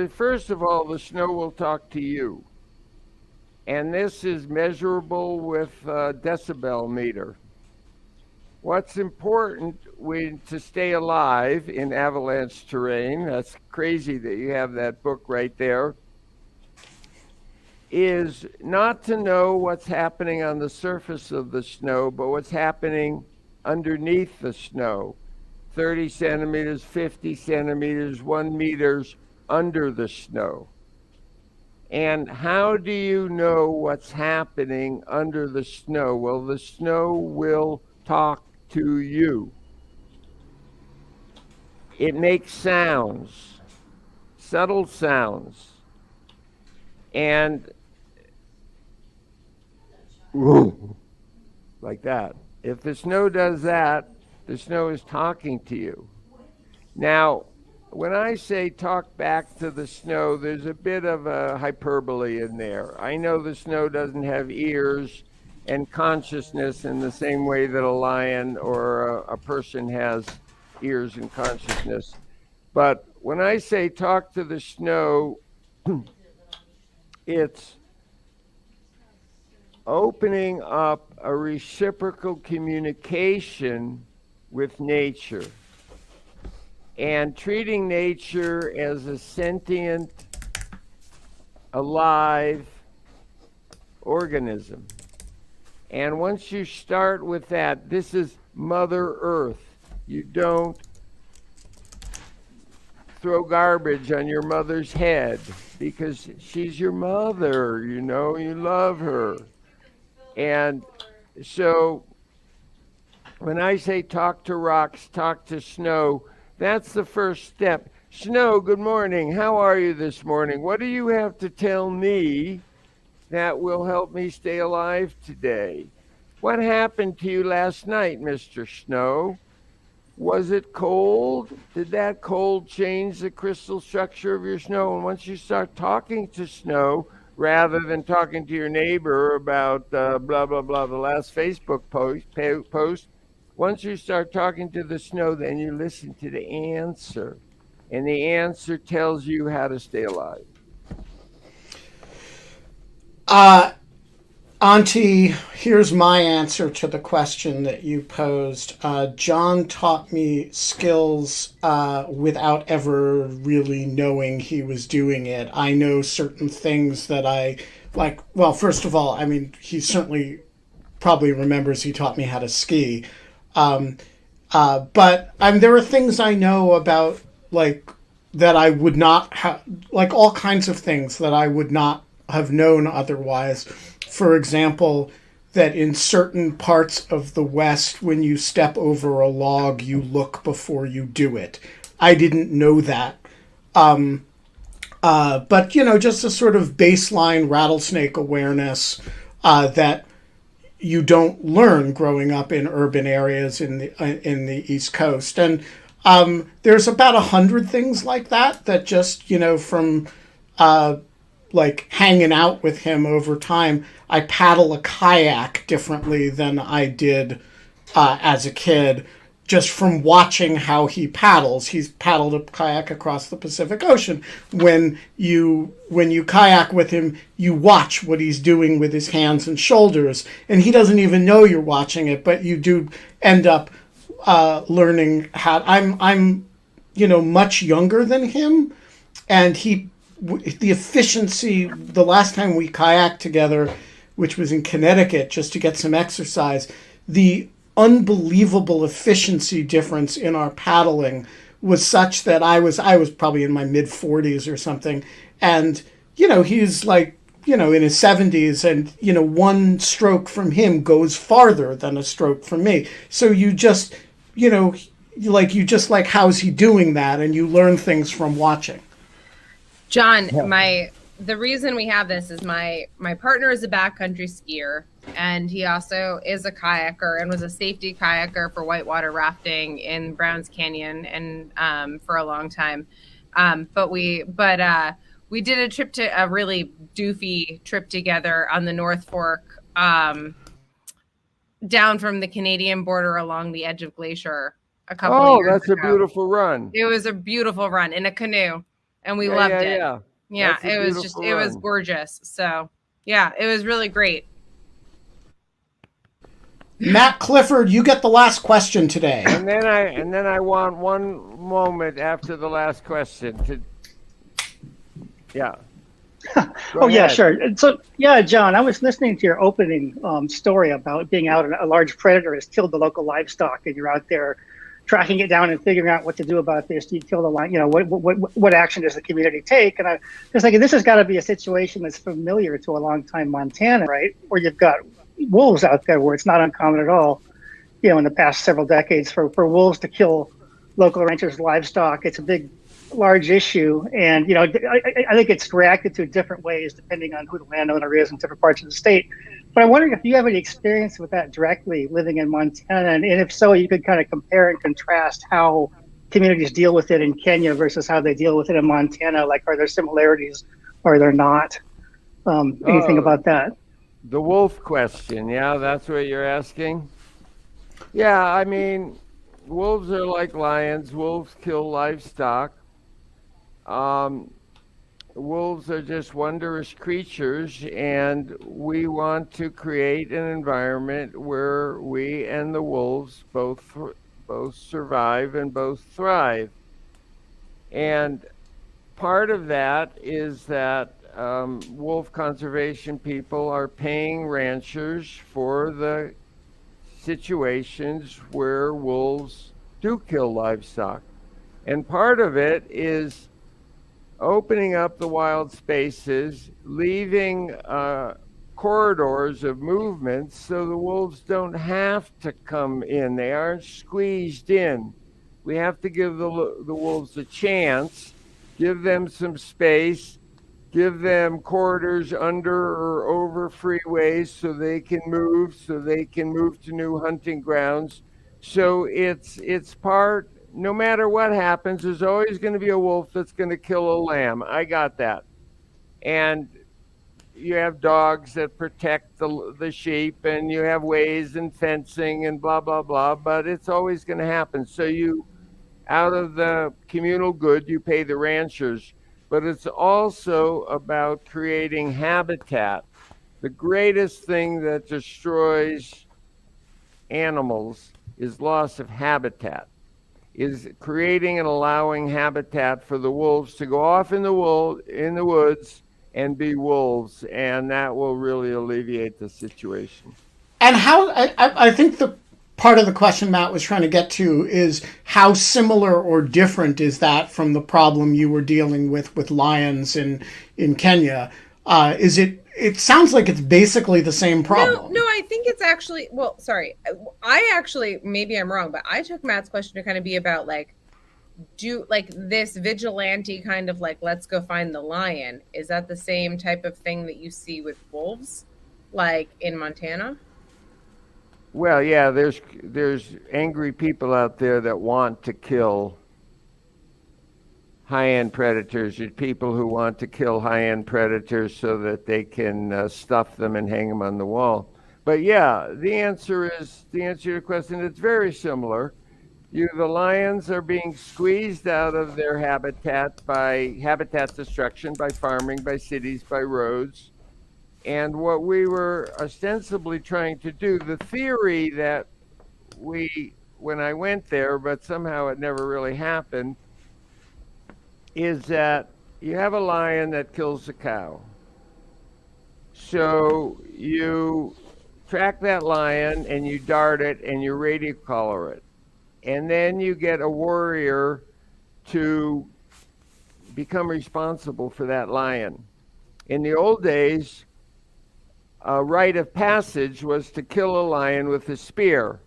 first of all, the snow will talk to you. And this is measurable with a decibel meter. What's important to stay alive in avalanche terrain, that's crazy that you have that book right there, is not to know what's happening on the surface of the snow, but what's happening underneath the snow. 30 centimeters, 50 centimeters, 1 meter under the snow. And how do you know what's happening under the snow? Well, the snow will talk to you. It makes sounds, subtle sounds, and like that. If the snow does that, the snow is talking to you. Now, when I say talk back to the snow, there's a bit of a hyperbole in there. I know the snow doesn't have ears and consciousness in the same way that a lion or a person has ears and consciousness. But when I say talk to the snow, it's opening up a reciprocal communication with nature and treating nature as a sentient, alive organism. And once you start with that, this is Mother Earth. You don't throw garbage on your mother's head because she's your mother, you know, you love her. And so when I say talk to rocks, talk to snow, that's the first step. Snow, good morning. How are you this morning? What do you have to tell me that will help me stay alive today? What happened to you last night, Mr. Snow? Was it cold? Did that cold change the crystal structure of your snow? And once you start talking to snow, rather than talking to your neighbor about blah, blah, blah, the last Facebook post, once you start talking to the snow, then you listen to the answer. And the answer tells you how to stay alive. Auntie, here's my answer to the question that you posed. Jon taught me skills without ever really knowing he was doing it. I know certain things that I like. Well, first of all, I mean, he certainly probably remembers he taught me how to ski. But there are things I know about, like, that I would not have, like all kinds of things that I would not have known otherwise. For example, that in certain parts of the West, when you step over a log, you look before you do it. I didn't know that. But, you know, just a sort of baseline rattlesnake awareness that you don't learn growing up in urban areas in the East Coast. And there's about 100 things like that just, you know, from like hanging out with him over time. I paddle a kayak differently than I did as a kid, just from watching how he paddles. He's paddled a kayak across the Pacific Ocean. When you kayak with him, you watch what he's doing with his hands and shoulders, and he doesn't even know you're watching it, but you do end up learning how. I'm you know, much younger than him, and the efficiency, the last time we kayaked together, which was in Connecticut, just to get some exercise, the unbelievable efficiency difference in our paddling was such that I was probably in my mid 40s or something. And, you know, he's like, you know, in his 70s, and, you know, one stroke from him goes farther than a stroke from me. So you just, you know, like, how's he doing that? And you learn things from watching. Jon, the reason we have this is my partner is a backcountry skier, and he also is a kayaker and was a safety kayaker for whitewater rafting in Browns Canyon and for a long time. But we did a really doofy trip together on the North Fork, down from the Canadian border along the edge of Glacier a couple of years ago. Oh, that's a beautiful run. It was a beautiful run in a canoe, and we loved it. Yeah, it was gorgeous. So, yeah, it was really great. Matt Clifford, you get the last question today. And then I want one moment after the last question to. Yeah. Oh, yeah, sure. So, yeah, Jon, I was listening to your opening story about being out and a large predator has killed the local livestock, and you're out there tracking it down and figuring out what to do about this. You kill the line, you know, what action does the community take? And I was thinking, this has got to be a situation that's familiar to a long-time Montana, right? Where you've got wolves out there, where it's not uncommon at all, you know, in the past several decades for wolves to kill local ranchers' livestock. It's a big, large issue. And, you know, I think it's reacted to different ways depending on who the landowner is in different parts of the state. But I'm wondering if you have any experience with that directly living in Montana, and if so, you could kind of compare and contrast how communities deal with it in Kenya versus how they deal with it in Montana? Like, are there similarities or are there not? Anything about that? The wolf question, yeah, that's what you're asking? Yeah, I mean, wolves are like lions. Wolves kill livestock. Wolves are just wondrous creatures, and we want to create an environment where we and the wolves both survive and both thrive. And part of that is that wolf conservation people are paying ranchers for the situations where wolves do kill livestock. And part of it is opening up the wild spaces, leaving corridors of movement so the wolves don't have to come in. They aren't squeezed in. We have to give the wolves a chance, give them some space, give them corridors under or over freeways so they can move to new hunting grounds. So it's part, no matter what happens, there's always going to be a wolf that's going to kill a lamb. I got that. And you have dogs that protect the sheep, and you have ways and fencing and blah, blah, blah, but it's always going to happen. So you, out of the communal good, you pay the ranchers. But it's also about creating habitat. The greatest thing that destroys animals is loss of habitat, is creating and allowing habitat for the wolves to go off in the woods and be wolves, and that will really alleviate the situation. And how, I think the part of the question Matt was trying to get to is how similar or different is that from the problem you were dealing with lions in Kenya? It sounds like it's basically the same problem. No, I think it's actually, well, sorry. I actually, maybe I'm wrong, but I took Matt's question to kind of be about like, this vigilante kind of like, let's go find the lion. Is that the same type of thing that you see with wolves, like in Montana? Well, yeah, there's angry people out there that want to kill high-end predators. There's people who want to kill high-end predators so that they can stuff them and hang them on the wall. But yeah, the answer to your question, it's very similar. The lions are being squeezed out of their habitat by habitat destruction, by farming, by cities, by roads. And what we were ostensibly trying to do, the theory that when I went there, but somehow it never really happened, is that you have a lion that kills a cow. So you track that lion and you dart it and you radio collar it. And then you get a warrior to become responsible for that lion. In the old days, a rite of passage was to kill a lion with a spear.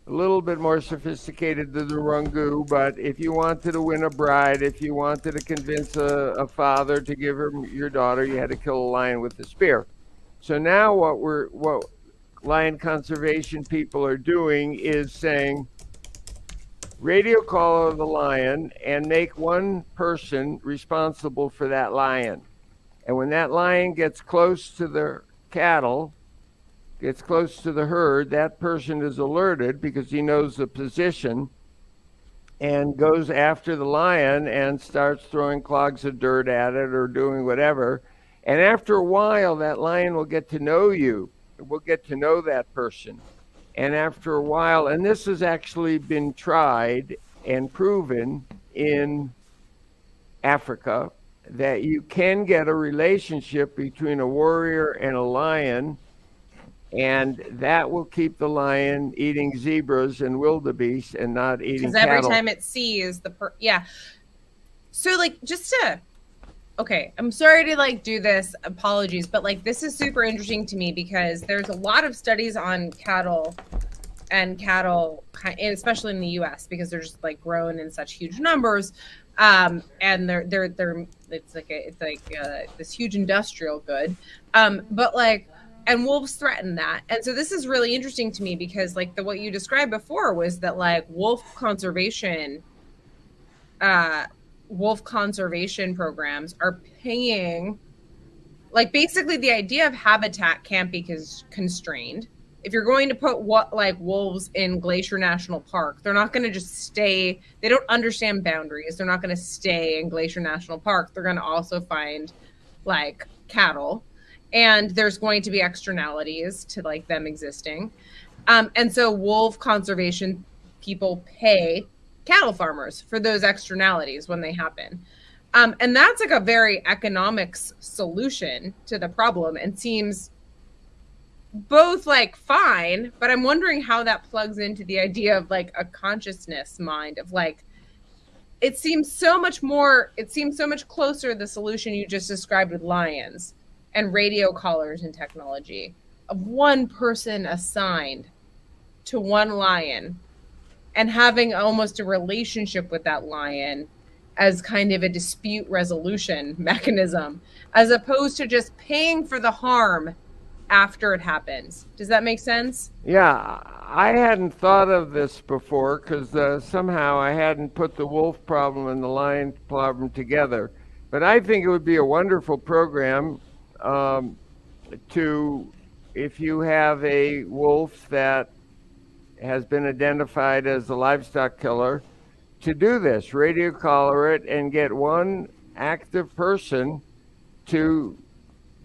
A little bit more sophisticated than the rungu, but if you wanted to win a bride, if you wanted to convince a father to give her your daughter, you had to kill a lion with a spear. So now what lion conservation people are doing is saying, radio collar the lion and make one person responsible for that lion. And when that lion gets close to the cattle, gets close to the herd, that person is alerted because he knows the position and goes after the lion and starts throwing clogs of dirt at it or doing whatever. And after a while, that lion will get to know you. It will get to know that person. And after a while, and this has actually been tried and proven in Africa, that you can get a relationship between a warrior and a lion, and that will keep the lion eating zebras and wildebeest and not eating cattle. Because every time it sees yeah. So like, okay, I'm sorry to like do this, apologies, but like this is super interesting to me because there's a lot of studies on cattle, and especially in the US, because they're just like grown in such huge numbers. And they're it's like this huge industrial good. But like, and wolves threaten that. And so this is really interesting to me because like what you described before was that like wolf conservation wolf conservation programs are paying, like, basically the idea of habitat can't be constrained. If you're going to put wolves in Glacier National Park, they're not going to just stay. They don't understand boundaries. They're not going to stay in Glacier National Park. They're going to also find like cattle, and there's going to be externalities to like them existing. And so wolf conservation people pay cattle farmers for those externalities when they happen. And that's like a very economics solution to the problem, and seems both like fine, but I'm wondering how that plugs into the idea of like a consciousness mind of like, it seems so much closer to the solution you just described with lions and radio collars and technology, of one person assigned to one lion and having almost a relationship with that lion as kind of a dispute resolution mechanism, as opposed to just paying for the harm after it happens. Does that make sense? Yeah, I hadn't thought of this before because somehow I hadn't put the wolf problem and the lion problem together. But I think it would be a wonderful program if you have a wolf that has been identified as a livestock killer, to do this, radio collar it and get one active person to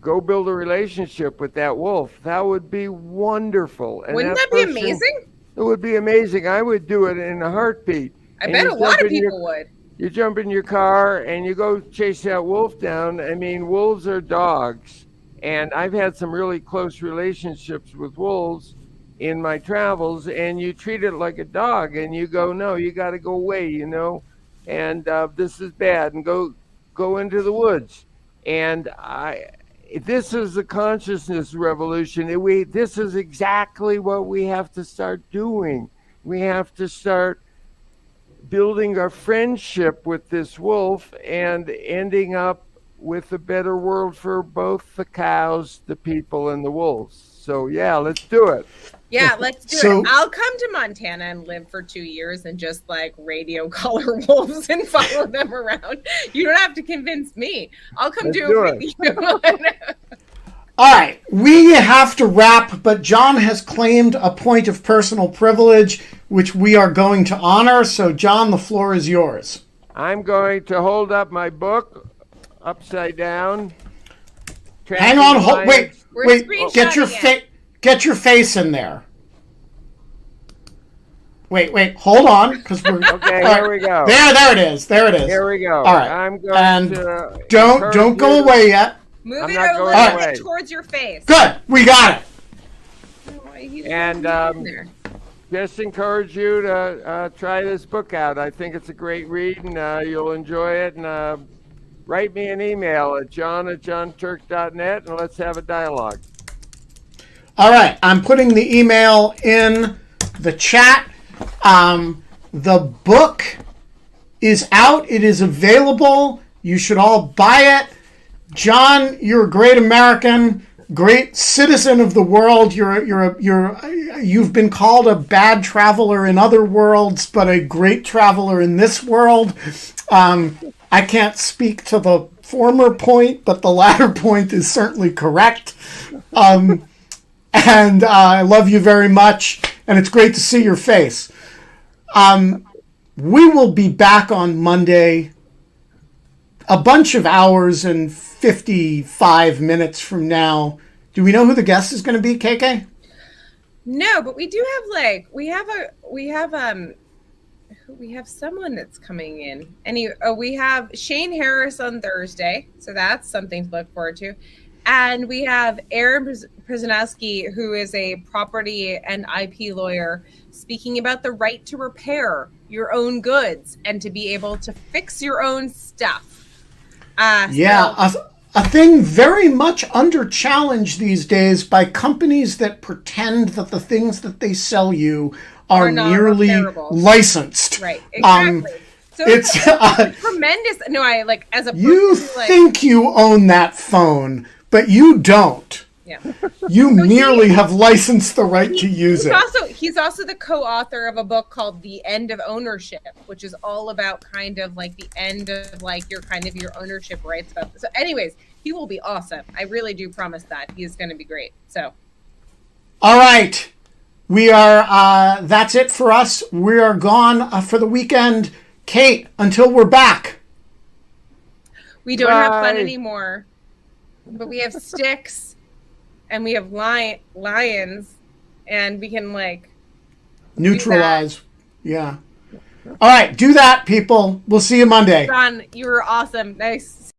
go build a relationship with that wolf. That would be wonderful. And wouldn't that be amazing? It would be amazing. I would do it in a heartbeat. I bet a lot of people would. You jump in your car and you go chase that wolf down. I mean, wolves are dogs. And I've had some really close relationships with wolves in my travels, and you treat it like a dog and you go, no, you got to go away, you know, and this is bad, and go into the woods. And this is the consciousness revolution. This is exactly what we have to start doing. We have to start building our friendship with this wolf and ending up with a better world for both the cows, the people, and the wolves. So yeah, let's do it. Yeah, let's do it. I'll come to Montana and live for 2 years and just like radio collar wolves and follow them around. You don't have to convince me. I'll come do it with you. All right, we have to wrap, but Jon has claimed a point of personal privilege, which we are going to honor. So, Jon, the floor is yours. I'm going to hold up my book upside down. Hang on, wait, get your face in there. Wait, hold on, because we're okay. Here we go. There it is. Here we go. All right, I'm going to don't go away yet. Move it a little bit towards your face. Good, we got it. And just encourage you to try this book out. I think it's a great read, and you'll enjoy it. And write me an email at john@jonturk.net, and let's have a dialogue. All right, I'm putting the email in the chat. The book is out. It is available. You should all buy it. Jon, you're a great American, great citizen of the world. You've been called a bad traveler in other worlds, but a great traveler in this world. I can't speak to the former point, but the latter point is certainly correct. And I love you very much, and it's great to see your face. We will be back on Monday, a bunch of hours and 55 minutes from now. Do we know who the guest is going to be, KK? No, but we do have we have someone that's coming in. We have Shane Harris on Thursday, so that's something to look forward to. And we have Aaron Przanowski, who is a property and IP lawyer, speaking about the right to repair your own goods and to be able to fix your own stuff. A thing very much under challenge these days by companies that pretend that the things that they sell you are merely licensed. Right, exactly. So it's tremendous. No, I like as a person, you think you own that phone, but you don't. Yeah. You merely have licensed the right to use it. He's also the co-author of a book called The End of Ownership, which is all about kind of like the end of like your ownership rights stuff. So anyways, he will be awesome. I really do promise that. He's going to be great. So. All right. We are, that's it for us. We are gone for the weekend. Kate, until we're back. We don't have fun anymore, but we have sticks and we have lions and we can like neutralize. Yeah. All right. Do that, people. We'll see you Monday. John, you were awesome. Nice.